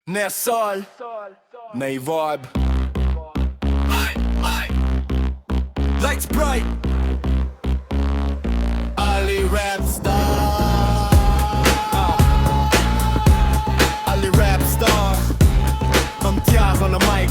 नया साल नई vibe Lights bright Ali Rap Star Ali Rap Star Imtiaz on the mic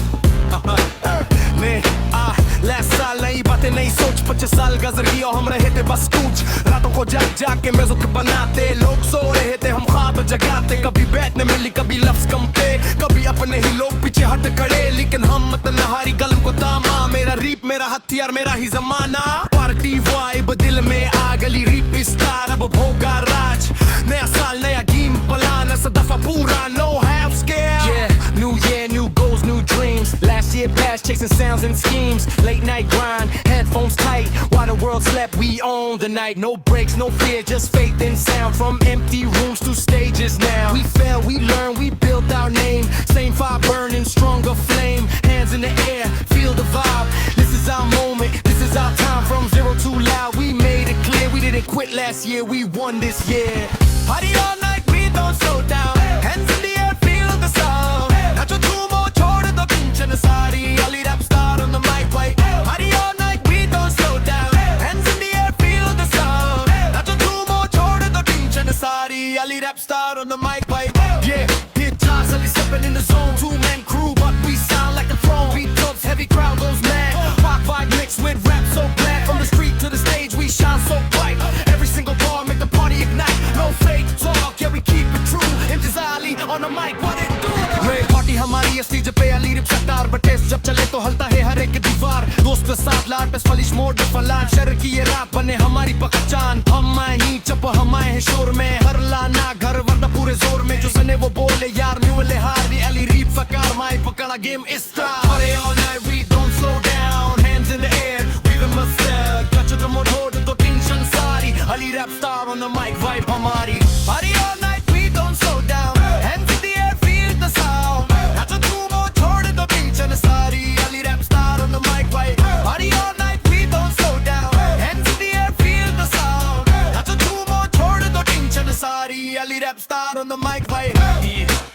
Last साल नई बातें नई सोच 25 साल गुजर गई और हम रहे थे बस कूच रातों को जाग जाग के म्यूजिक बनाते लोग सो रहे थे हम ख्वाब जगाते कभी बैठ न मिली कभी लफ्ज कम थे कभी अपने ही लोग पीछे हट खड़े लेकिन हम मत नहारी कलम को तामा मेरा रीप मेरा हथियार मेरा ही जमाना पार्टी वाइब दिल में आ गली रीप स्टार अब भोगा राज नया साल नया गेम प्लान दफा पूरा no half scale yeah new year new goals new dreams last year passed chasing sounds and schemes late night grind headphones tight while the world slept we own the night no breaks no fear just faith in sound from empty rooms to stages now we fell we learned we built our name same fire burning stronger flame hands in the air feel the vibe this is our moment this is our time from zero to loud we made it clear we didn't quit last year we won this year party all night we don't slow down hands in the air feel the sound nacho tumo chhod do tension sari Ali Rap Star on the mic right party all night we don't slow down hands in the air feel the sound nacho tumo chhod do tension sari Ali Rap Star on the mic right yeah hit toss Ali stepping in the zone two-man crew but we sound like a throne beat drops heavy crowd goes mad rock vibe mixed with rap so glad from the street to the stage we shine so bright every single bar make the party ignite no fake talk yeah we keep it true Imtiaz on the mic what it do great party हमारी stage पे Ali Rap Star बटेस जब चले तो हलता है हर एक दीवार दोस्त साथ लाट पे फलिश मोड़ फलान शहर की ये रात बने हमारी पहचान हम आए ही चप हम आए हैं शोर में हर लाना घर वरना पूरे जोर में जो सने वो बोले यार न्यू ले हारी Ali Rap फकार माई पकड़ा गेम इस तरह party all night we don't slow down hands in the air we the mustard touch the mood hold the tension सारी Ali Rap Star on the mic vibe हमारी party all night we don't slow down hands in the air feel the sound nacho tumo chhod do tension सारी Ali Rap Star on the mic vibe party all night we don't slow down hands in the air feel the sound nacho tumo chhod do tension सारी Ali Rap Star on the mic vibe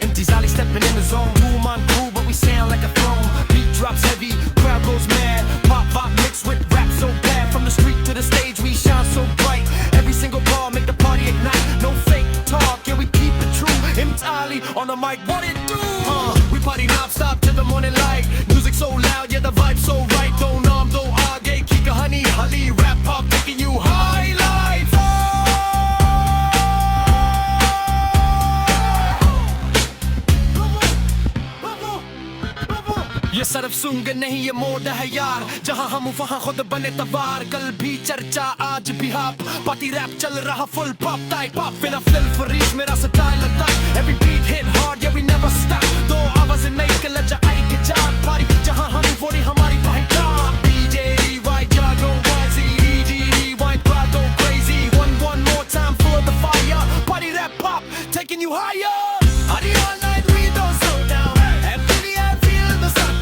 Imtiaz stepping in the zone two-man crew but we sound like a throne beat drops heavy crowd goes mad pop vibe mixed with rap so bad from the street to the stage we shine so bright every single bar make the party ignite no fake talk yeah we keep it true Imtiaz on the mic what it do we party non-stop till the morning light music so loud yeah the vibe so right don't arm don't aage ki kahani Ali Rap pop taking you highlights ये Surf सुंग नहीं ये mode है यार जहां हम वहां खुद बने तवार कल भी चर्चा आज भी हाप पार्टी रैप चल रहा फुल पॉप टाइप पॉप बिना फिल फरीश मेरा style attack every beat hit hard yeah we never stop दो आवाजें नई के लजा आई के जान पार्टी जहां हम वो हमारी पहचान DJ right ya go crazy DJ rewind crowd go crazy one more time for the fire party rap pop taking you higher party all night we don't slow down every I feel the sun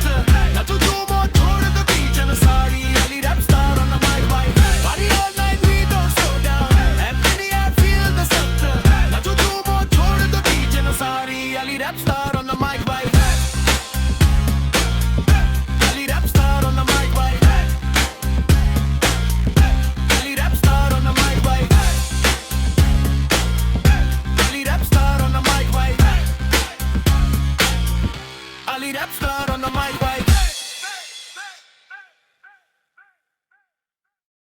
nacho tumo chhod do tension sari Ali Rap Star on the mic right party all night we don't slow down every I feel the sun nacho tumo chhod do tension sari Ali Rap Star on the mic right Ali Rap Star on the mic right Ali Rap Star on the mic right Ali Rap Star on the mic right Ali Rap Star on the mic